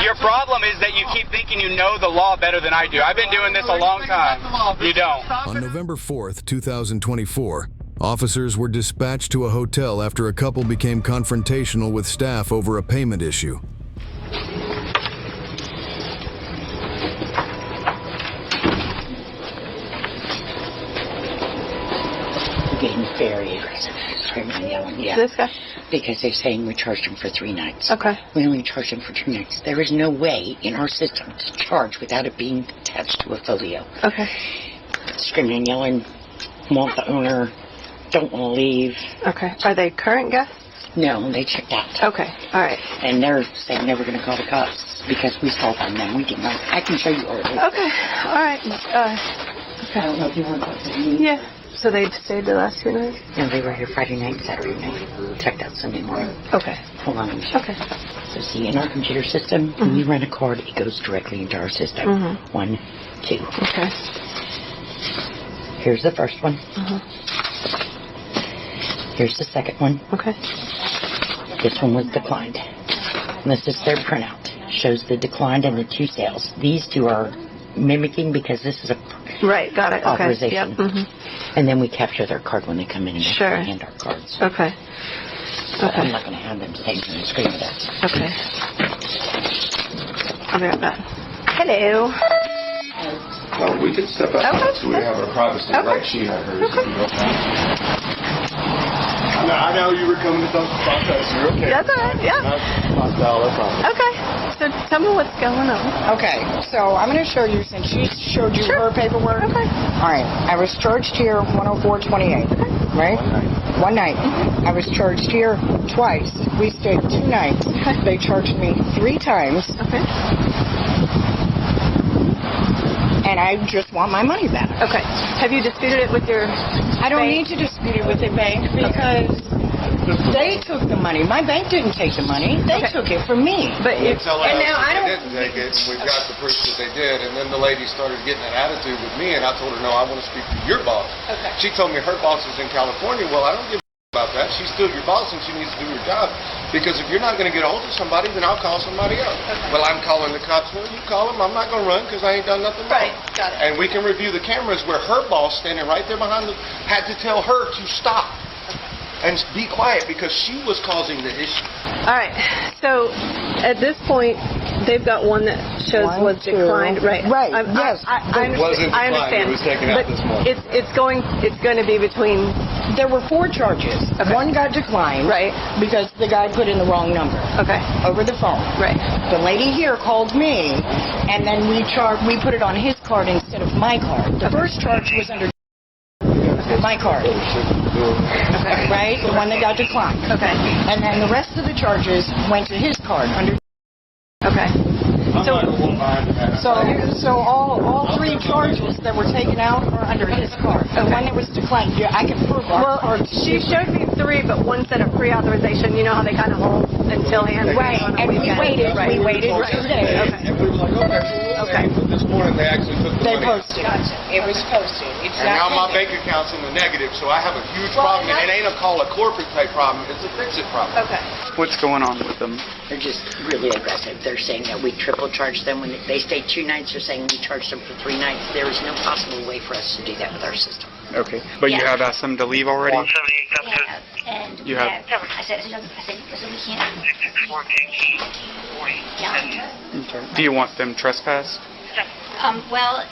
your problem is that you keep thinking you know the law better than I do. I've been doing this a long time. You don't. On November 4th, 2024, officers were dispatched to a hotel after a couple became confrontational with staff over a payment issue. Getting very aggressive, screaming and yelling. Yeah. This guy? Because they're saying we charged him for 3 nights. Okay. We only charged him for 2 nights. There is no way in our system to charge without it being attached to a folio. Okay. Screaming and yelling, want the owner, don't want to leave. Okay. Are they current guests? No, they checked out. Okay. All right. And they're saying they were going to call the cops because we saw them. We didn't know. I can show you earlier. Okay. All right. I don't know if you want to talk to me. Yeah. So they stayed the last 2 nights? No, they were here Friday night, Saturday night. Checked out Sunday morning. Okay. Hold on. Okay. So see, in our computer system, when you run a card, it goes directly into our system. 1, 2. Okay. Here's the first one. Here's the second one. Okay. This one was declined. And this is their printout. Shows the declined and the 2 sales. These 2 are mimicking because this is a Right, got it. Okay. authorization. Yep. And then we capture their card when they come in and Sure. hand our cards. Okay. But I'm Okay. not going to have them saying and scream at us. Okay. I'll be right back. Hello. Well, we could step out Okay. so we have our privacy. Okay. Like she had hers. If you don't mind. I know you were coming to talk about that. So you're okay. That's all right, yeah. Not hostile, that's fine. Okay. So tell me what's going on. Okay, so I'm going to show you, since she showed you her paperwork. Okay. All right, I was charged here 104.28, right? One night. I was charged here twice. We stayed 2 nights. They charged me 3 times, Okay. and I just want my money back. Okay. Have you disputed it with your I don't bank? need to dispute it with the bank because they took the money. My bank didn't take the money. They Okay. took it from me. But They it's tell us and now I that don't- they didn't take it, and we've got the proof that they did. And then the lady started getting an attitude with me, and I told her, no, I want to speak to your boss. Okay. She told me her boss is in California. Well, I don't give a about that. She's still your boss, and she needs to do her job. Because if you're not going to get a hold of somebody, then I'll call somebody else. Okay. Well, I'm calling the cops. Well, you call them. I'm not going to run because I ain't done nothing wrong. Right, got it. And we can review the cameras where her boss, standing right there behind had to tell her to stop and be quiet because she was causing the issue. all right. So at this point, they've got one that shows 1, was 2. declined. Right. Right, I yes. I understand. wasn't I declined, understand. it was taken out but this morning. It's going to be between. There were 4 charges. Okay. One got declined. Right. Because the guy put in the wrong number Okay. over the phone. Right. The lady here called me, and then we put it on his card instead of my card. The first charge was under my card, Okay. right? The one that got declined. Okay. And then the rest of the charges went to his card under. Okay. So So all 3 charges that were taken out are under his card. The one that was declined, yeah, I can prove our well, cards. she showed me 3, but one said a pre-authorization. You know how they kind of hold until hand. Right, on a and we weekend. waited. Right. We waited 2 days. Okay. And we were like, okay. But this morning they actually took the They money. posted. It was posted. It's And now my not bank account's in the negative, so I have a huge problem. And it ain't a call a corporate type problem, it's a fix-it problem. Okay. What's going on with them? They're just really aggressive. They're saying that we triple charged them when they stayed 2 nights. They're saying we charged them for 3 nights. There is no possible way for us to do that with our system. Okay. But you Yeah. have asked them to leave already? Yeah, and You have- I said we can't. Yeah. Okay. Do you want them trespassed? Well,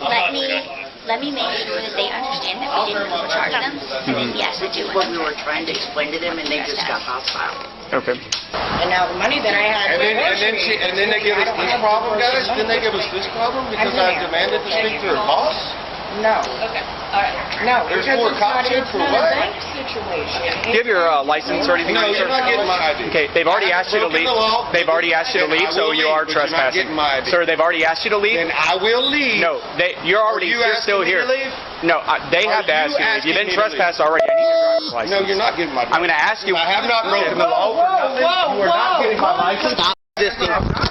let me make sure that they understand that we didn't overcharge them. And then yes, I do What want we them. were trying to explain to them, and they just got hostile. Okay. And now the money that I had. And then they give us this problem, guys? Then they give us this problem because I demanded to speak to her boss? No. Okay. All right. No, There's because more it's not, cops here it's for not what? a bank situation. Do you have your license or anything? No, on you, you're sir? not getting my ID. Okay, they've already asked you to broken leave. the law. They've already asked you to Then leave, I so will you leave, are but you're not trespassing. getting my ID. Sir, they've already asked you to leave? Then I will leave. No, you're already, you you're asking still me here. to leave? No, they Are have to ask you you to leave. asking You've been me to leave? trespassed already. I need your driver's license. No, you're not getting my I'm going to ask you. I have not broken the law for nothing. You are not getting my license.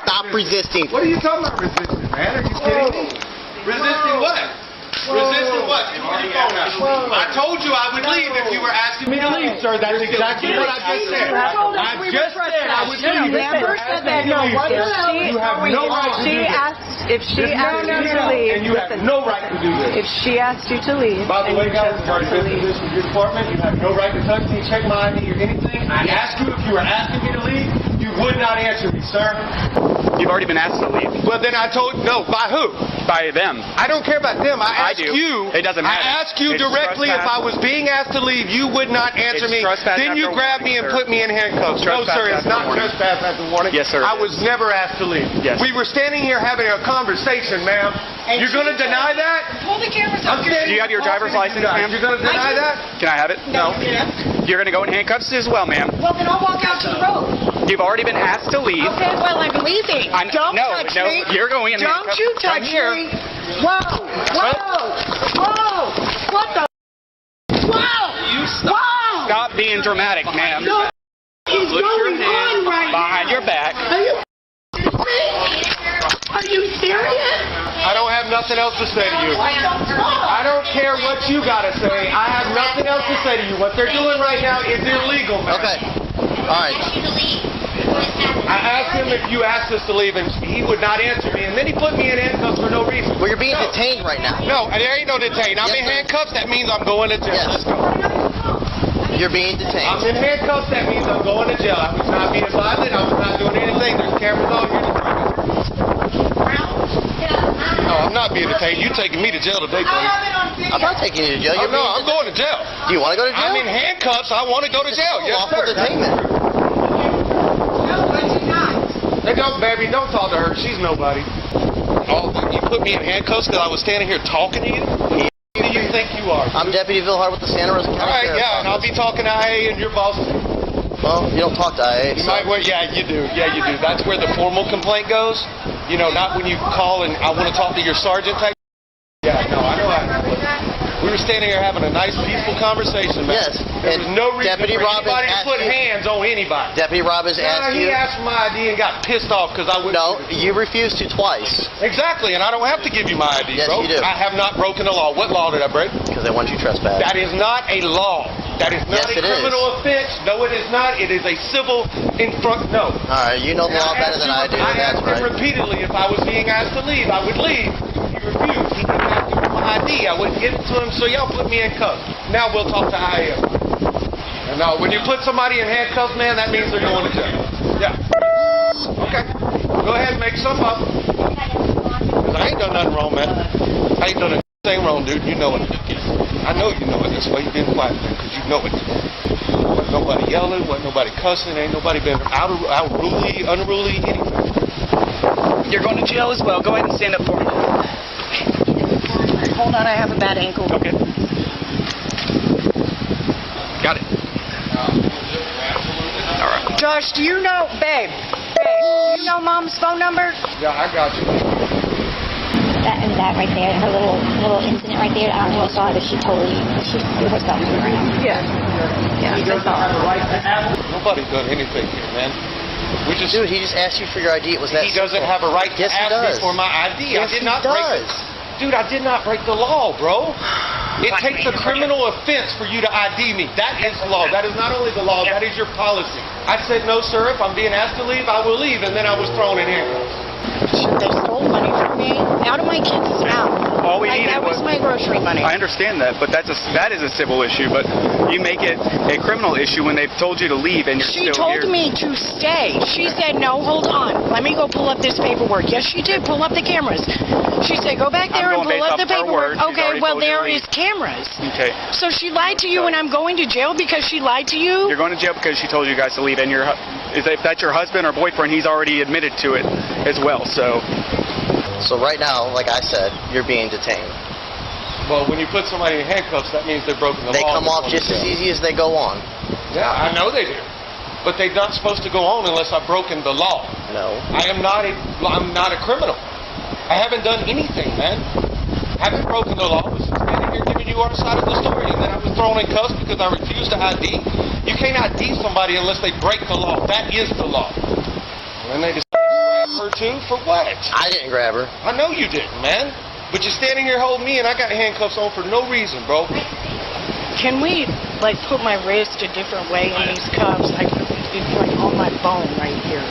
Stop resisting. What are you talking about resisting, man? Are you kidding me? Resisting what? Resisted what? Give me your phone out. I told you I would leave if you were asking me to leave, sir. That's exactly what I just said. I just said I would leave. You never said that. No, what the hell is going on? If she asked you to leave, and you have no right to do this. if she asked you to leave, By the and way, you guys, chose I've already to been through leave, this with your department. You have no right to touch me, check my ID, or anything. I asked you if you were asking me to leave. You would not answer me, sir. You've already been asked to leave. Well, then I told no. By who? By them. I don't care about them. I asked do. you. It doesn't matter. I asked you It's directly if I was being asked to leave. You would not answer It's me. trespass Then you after grabbed me warning, and sir. put me in handcuffs. No, Trespass sir. It's after not warning. trespass after warning. Yes, sir, I it was is. never asked to leave. Yes. We were standing here having a conversation, ma'am. You're going to deny that? Pull the cameras I'm out. standing Do you have your driver's license, ma'am? You're going to deny that? Can I have it? No. You're going to go in handcuffs as well, ma'am. Well, then I'll walk out to the road. You've already been asked to leave. Okay, well, I'm leaving. Don't touch me. You're going in Don't handcuffs. you Come touch here. me. Whoa. Whoa. What the? Whoa. You stop. Stop being dramatic, ma'am. No. Put your hands behind your back. Are you serious? I don't have nothing else to say to you. I don't care what you got to say. I have nothing else to say to you. What they're doing right now is illegal, man. Okay. All right. Ask you to leave. I asked him if you asked us to leave, and he would not answer me. And then he put me in handcuffs for no reason. Well, you're being No. detained right now. No, there ain't no detained. I'm Yes, in sir. handcuffs. That means I'm going to jail. Yes. Let's go. You're being I'm detained. in handcuffs. That means I'm going to jail. I was not being violent. I was not doing anything. There's cameras on here. No, I'm not being detained. You taking me to jail today, buddy. I'm not taking you to jail. Oh, You're no, being I'm going to jail. Do you want to go to jail? I'm in handcuffs. I want to go to jail. Yes, Lawful sir. detainment. Hey, don't, baby, don't talk to her. She's nobody. Oh, you put me in handcuffs because I was standing here talking to you? Who do you think you are? I'm Deputy Vilhart with the Santa Rosa County All right, Sheriff's yeah, and I'll be Office. talking to IA and your boss. Well, you don't talk to IA. You So. might, well, yeah, you do. Yeah, you do. That's where the formal complaint goes. You know, not when you call and I want to talk to your sergeant type. Yeah, no, I know how. We were standing here having a nice, peaceful conversation, man. Yes, There was and no reason Deputy for Robbins anybody to asked put you- hands on anybody. Deputy Robbins asked He you. asked for my ID and got pissed off because I wouldn't. No, give it to him. you refused to twice Exactly, and I don't have to give you my ID, Yes, bro. you do. I have not broken the law. What law did I break? because they want you trespassed. That is not a law. That is not Yes, a it is. criminal offense. No, it is not. It is a civil no. All right, you know the law better than I do. I That's asked him right. repeatedly if I was being asked to leave. I would leave. He refused. He didn't ask me for my ID. I wouldn't give it to him, so y'all put me in cuffs. Now we'll talk to IM. No, when you put somebody in handcuffs, man, that means they're going to jail. Yeah. Okay. Go ahead and make some up. 'Cause I ain't done nothing wrong, man. I ain't done a thing wrong, dude. You know it. I know you know it. That's why you've been quiet, man, because you know it. Wasn't nobody yelling, wasn't nobody cussing, ain't nobody been unruly, anything. You're going to jail as well. Go ahead and stand up for me. Hold on, I have a bad ankle. Okay. Got it. All right. Josh, do you know, babe, do you know Mom's phone number? Yeah, I got you. That right there, her little incident right there. I don't know if you saw it, but she threw herself to the ground. yeah. Yeah, He I doesn't saw have it. a right to have it. Nobody's done anything here, man. We just. Dude, he just asked you for your ID. It was that He doesn't simple. have a right to Yes, he ask me does. for my ID. Yes, I did he not break does. Dude, I did not break the law, bro. It takes a criminal offense for you to ID me. That is the law. That is not only the law, that is your policy. I said, no, sir, if I'm being asked to leave, I will leave. And then I was thrown in handcuffs. They stole money from me out of my kids' mouth. All we Like, needed that was was- my grocery money. I understand that, but that is a civil issue. But you make it a criminal issue when they've told you to leave and you're She still told here. me to stay. She said, no, hold on. Let me go pull up this paperwork. Yes, she did. Pull up the cameras. She said, go back there I'm and going pull up based the off her paperwork. word. She's Okay, already well, told you to there leave. is cameras. Okay. So she lied to you and I'm going to jail because she lied to you? You're going to jail because she told you guys to leave, and if that's your husband or boyfriend, he's already admitted to it as well. So right now, like I said, you're being detained. Well, when you put somebody in handcuffs, that means they've broken the They law. come off just as easy as they go on. Yeah, I know they do. But they're not supposed to go on unless I've broken the law. No. I'm not a criminal. I haven't done anything, man. I haven't broken the law. I was standing here giving you our side of the story, and then I was thrown in cuffs because I refused to ID. You can't ID somebody unless they break the law. That is the law. And they decided to grab her too? For what? I didn't grab her. I know you didn't, man. But you're standing here holding me, and I got handcuffs on for no reason, bro. Can we, like, put my wrist a different way in these cuffs? It's like on my bone right here.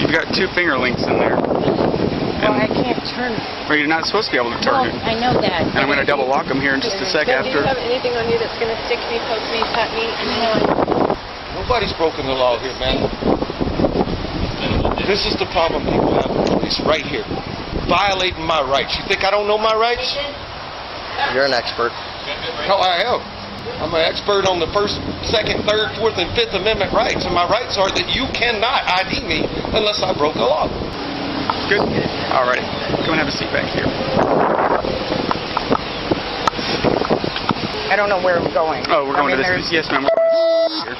You've got 2 finger links in there. Well, I can't turn it. Well, you're not supposed to be able to turn it. I know that. And I'm going to double lock them here in just a sec Bill, do after. you have anything on you that's going to stick me, poke me, cut me? Nobody's broken the law here, man. This is the problem people have with police right here. Violating my rights. You think I don't know my rights? You're an expert. No, I am. I'm an expert on the First, Second, Third, Fourth, and Fifth Amendment rights. And my rights are that you cannot ID me unless I broke the law. Good. All right. Come and have a seat back here. I don't know where I'm going. Oh, we're going to this. Yes, ma'am. We're going to this here.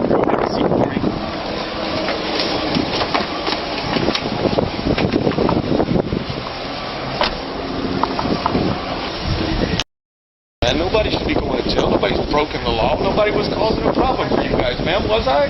Go have a seat for me. And nobody should be going to jail. Nobody's broken the law. Nobody was causing a problem for you guys, ma'am, was I?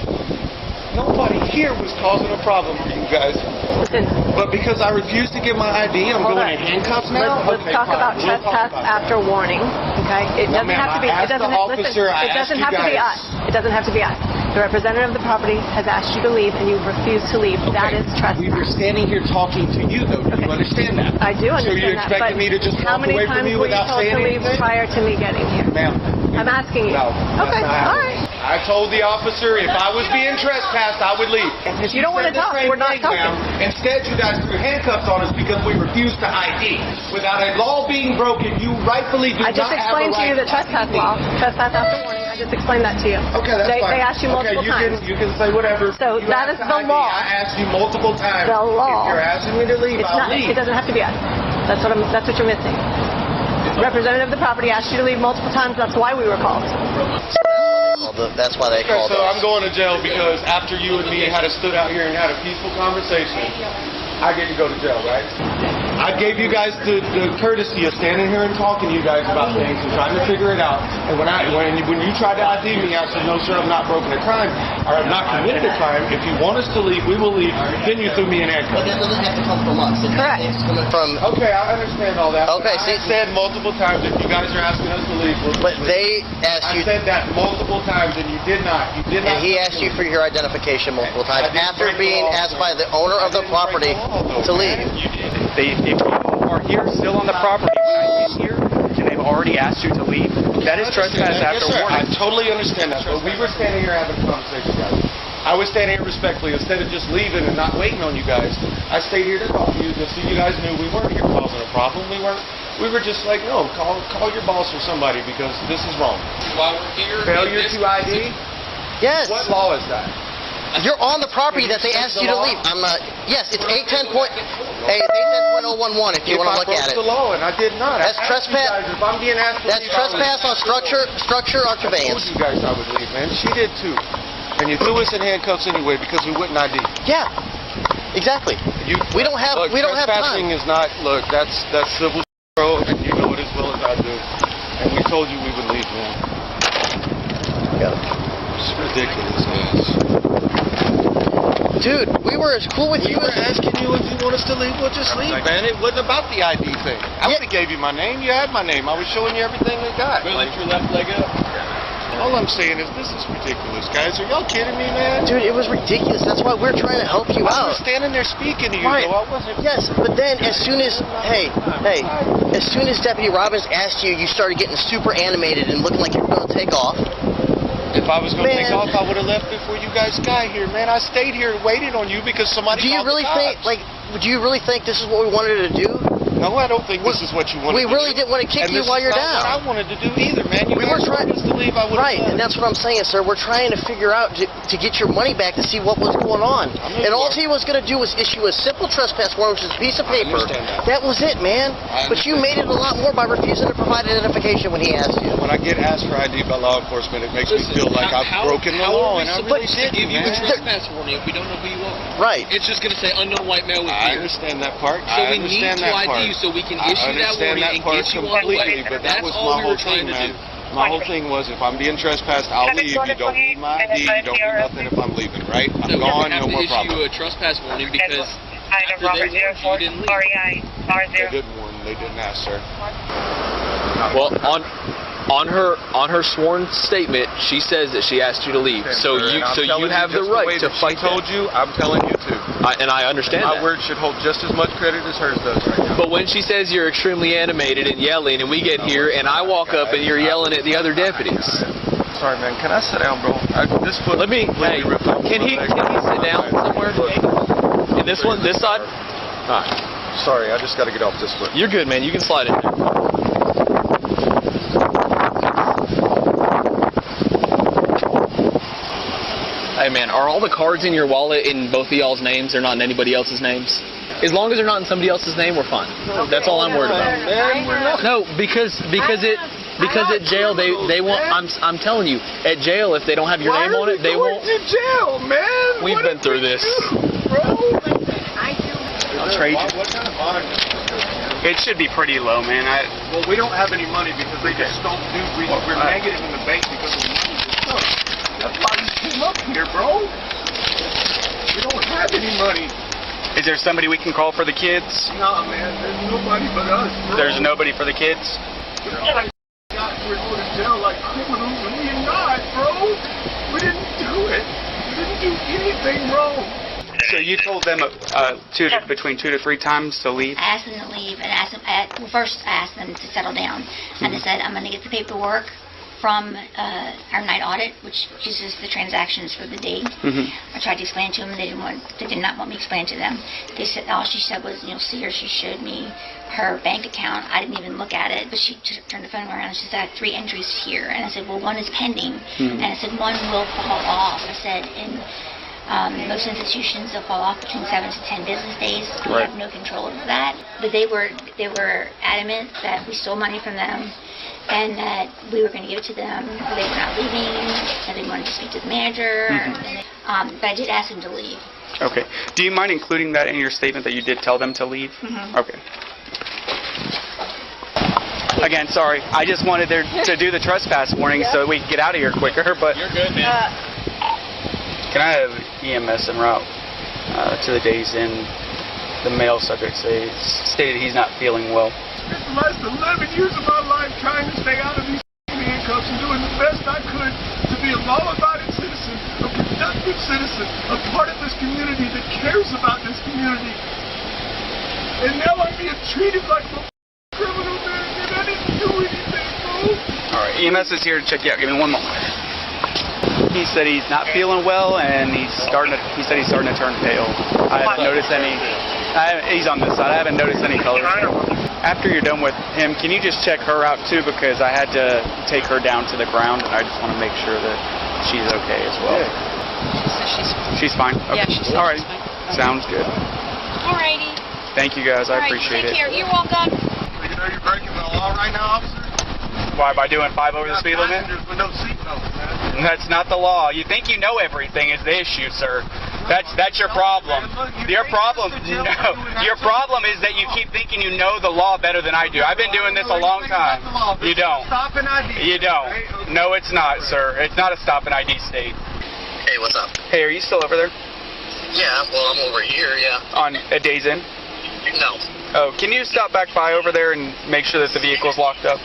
Nobody here was causing a problem for you guys. Listen, But because I refused to give my ID, I'm Hold going on. in handcuffs now? let's Okay, talk fine. about We'll trespass talk about after warning. Okay, it No, doesn't ma'am, have to be. I It asked doesn't. the Listen, officer, I it doesn't asked have you to be guys. us. It doesn't have to be us. The representative of the property has asked you to leave, and you've refused to leave. That is trespass. We were standing here talking to you, though. Do you understand that? I do So you understand that. expected But me to just how walk many away from times you were you without told saying to leave anything? prior to me getting here? Ma'am. I'm asking you. No. Okay, all right. I told the officer if I was being trespassed, I would leave. If you don't want to said the talk, same we're not thing, talking. ma'am. Instead, you guys threw handcuffs on us because we refused to ID. Without a law being broken, you rightfully do I just not have a explained to right you the trespass law, trespass after warning. I just explained that to you. Okay, that's they, fine. They asked you multiple times. You can say whatever. So You that asked is to the ID. law. I asked you multiple times. The law. If you're asking me to leave, It's I'll not. leave. It doesn't have to be us. That's what you're missing. Representative of the property asked you to leave multiple times. That's why we were called. That's why they Okay, called so us. I'm going to jail because after you and me had stood out here and had a peaceful conversation, I get to go to jail, right? I gave you guys the courtesy of standing here and talking to you guys about things and trying to figure it out. And when you tried to ID me, I said, no, sir, I'm not broken a crime, or I'm not committed a crime. If you want us to leave, we will leave. Then you threw me in handcuffs. But that doesn't have to come from us. Correct. It's coming from... Okay, I understand all that. Okay, I said multiple times if you guys are asking us to leave, we'll But leave. they asked I you... said that multiple times and you did not. You did not. And he asked you for your identification multiple times I didn't after break the being law, asked sir. by the owner of the I didn't break property the law, though, to man. leave. If you are here still on the property when I get here, and they've already asked you to leave, that is trespass after Yes, sir. I warning. totally understand that. But we were standing here having a conversation, guys. I was standing here respectfully. Instead of just leaving and not waiting on you guys, I stayed here to talk to you just so you guys knew we weren't here causing a problem. We were just like, no, call your boss or somebody because this is wrong. While we're here, Failure to ID? Yes. What law is that? You're on the property that they asked you to leave. I'm not... Yes, it's 810.011 if you want to look at If I it. broke the law and I did not. That's I asked you trespass- guys if I'm being asked to That's leave, I'll trespass on structure or I told conveyance. you guys I would leave, man. She did too. And you threw us in handcuffs anyway because we wouldn't ID. Yeah. Exactly. We don't have Look, time. trespassing is not. Look, that's civil, bro, and you know it as well as I do. And we told you we would leave, man. Got it. It's ridiculous, man. Dude, we were as cool with We you were as... asking you if you want us to leave, we'll just leave, man. It wasn't about the ID thing. I would have gave you my name. You had my name. I was showing you everything they got. we'll lift your left leg up. All I'm saying is this is ridiculous, guys. Are y'all kidding me, man? Dude, it was ridiculous. That's why we're trying to help you I was out. standing there speaking to you, Right. though. I wasn't. Yes, but then as soon as... Hey, as soon as Deputy Robbins asked you, you started getting super animated and looking like you were going to take off. If I was going to take Man. off, I would have left before you guys got here, man. I stayed here and waited on you because somebody Do you called really the think, cops. do you really think this is what we wanted to do? No, I don't think this is what you wanted We to really do. didn't want to kick And you this while is you're not down. what I wanted to do either, man. You We were guys trying- told us to leave, I would have Right, and that's what I'm saying, sir. We're trying to figure out to get your money back to see what was going on. I know And you all are. he was going to do was issue a simple trespass warrant, which is a piece of I paper. understand that. That was it, man. I But you made it a lot more by refusing to provide identification when he asked you. When I get asked for ID by law enforcement, it makes me feel like I've broken the law, and I really to give didn't, you a man. trespass warning if we don't know who you are? Right. It's just going to say unknown white male with I beard. understand that part. So I we need understand to that ID part. you so we can I issue that understand warning that and part get you on the completely, way. but that That's was all my we were whole thing, trying to man. do. My whole thing was, if I'm being trespassed, I'll leave. You don't need my ID. You don't need nothing if I'm leaving, right? I'm So gone, we have no more to issue problem. a trespass warning because after they warned you, you didn't leave. They didn't warn. They didn't ask, sir. Well, on her sworn statement, she says that she asked you to leave. So you have the right to fight. She told you, I'm telling you too. And I understand My that. word should hold just as much credit as hers does right now. But when she says you're extremely animated and yelling, and we get here and I walk up and you're yelling at the other deputies. Sorry, man. Can I sit down, bro? Let me. Hey, can he sit down somewhere? In this one, this side. All right. Sorry, I just got to get off this foot. You're good, man. You can slide in there. Hey, man, are all the cards in your wallet in both of y'all's names? They're not in anybody else's names? As long as they're not in somebody else's name, we're fine. That's all I'm worried about. Man, we're not. No, because at jail they won't. I'm telling you, at jail if they don't have your name on it, they won't. to jail, man. We've been through this. I'll trade you. What kind of fine? It should be pretty low, man. Well, we don't have any money because they just don't do. We're negative in the bank because of the money. That's why we came up here, bro. We don't have any money. Is there somebody we can call for the kids? Nah, man. There's nobody but us, bro. There's nobody for the kids? We're going to jail like criminals, and we're not, bro. We didn't do it. We didn't do anything wrong. So you told them between 2 to 3 times to leave? I asked them to leave, and first I asked them to settle down. And I said, I'm going to get the paperwork from our night audit, which uses the transactions for the day. I tried to explain to them, and they did not want me to explain to them. They said all she said was, see her. She showed me her bank account. I didn't even look at it, but she turned the phone around and she said, I have 3 entries here. And I said, well, 1 is pending. And I said, 1 will fall off. I said, in most institutions, they'll fall off between 7 to 10 business days. We have no control over that. But they were adamant that we stole money from them and that we were going to give it to them. They were not leaving, and they wanted to speak to the manager. But I did ask them to leave. Okay. Do you mind including that in your statement that you did tell them to leave? Okay. Again, sorry. I just wanted to do the trespass warning so we could get out of here quicker. But You're good, man. can I have EMS en route to the days in? The male subject stated he's not feeling well. Spent the last 11 years of my life trying to stay out of these handcuffs and doing the best I could to be a law-abiding citizen, a productive citizen, a part of this community that cares about this community. And now I'm being treated like a criminal, man, and I didn't do anything, bro. All right, EMS is here to check you out. Give me 1 moment. He said he's not feeling well, and he said he's starting to turn pale. I haven't noticed any. He's on this side. I haven't noticed any colors. After you're done with him, can you just check her out too? Because I had to take her down to the ground, and I just want to make sure that she's okay as well. She's fine. Okay. Yeah, all right. Fine. Sounds good. Alrighty. Thank you guys. I All right, appreciate take it. care. You're welcome. You know you're breaking the law right now, officer? Why, by doing 5 over the speed limit? With no seatbelts, man. That's not the law. You think you know everything is the issue, sir. That's your problem. Your problem is that you keep thinking you know the law better than I do. I've been doing this a long time. You don't. Stop and ID. You don't. No, it's not, sir. It's not a stop and ID state. Hey, what's up? Hey, are you still over there? Yeah, well, I'm over here, yeah. On a Days Inn? No. Oh, can you stop back by over there and make sure that the vehicle's locked up?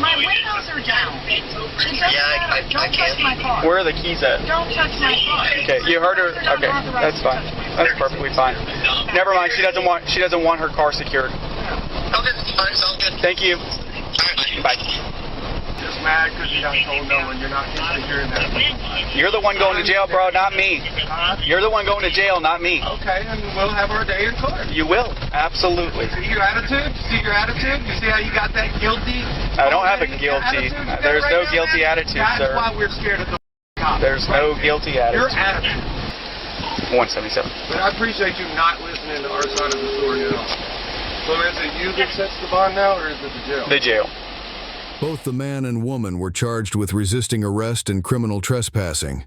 My windows are down. Yeah, I can. My car. Where are the keys at? Don't touch my car. Okay, you heard her. Okay, that's fine. That's perfectly fine. Never mind. She doesn't want her car secured. Okay, alright, sounds good. Thank you. Alright, Bye. Just mad because you got told no and you're not used to hearing that. You're the one going to jail, bro, not me. You're the one going to jail, not me. Okay, and we'll have our day in court. You will, absolutely. See your attitude? See your attitude? You see how you got that guilty? I don't have a guilty. There's no guilty attitude, sir. That's why we're scared of the cops. There's no guilty Your attitude. attitude. 177. But I appreciate you not listening to our side of the story at all. So is it you that sets the bond now, or is it the jail? The jail. Both the man and woman were charged with resisting arrest and criminal trespassing.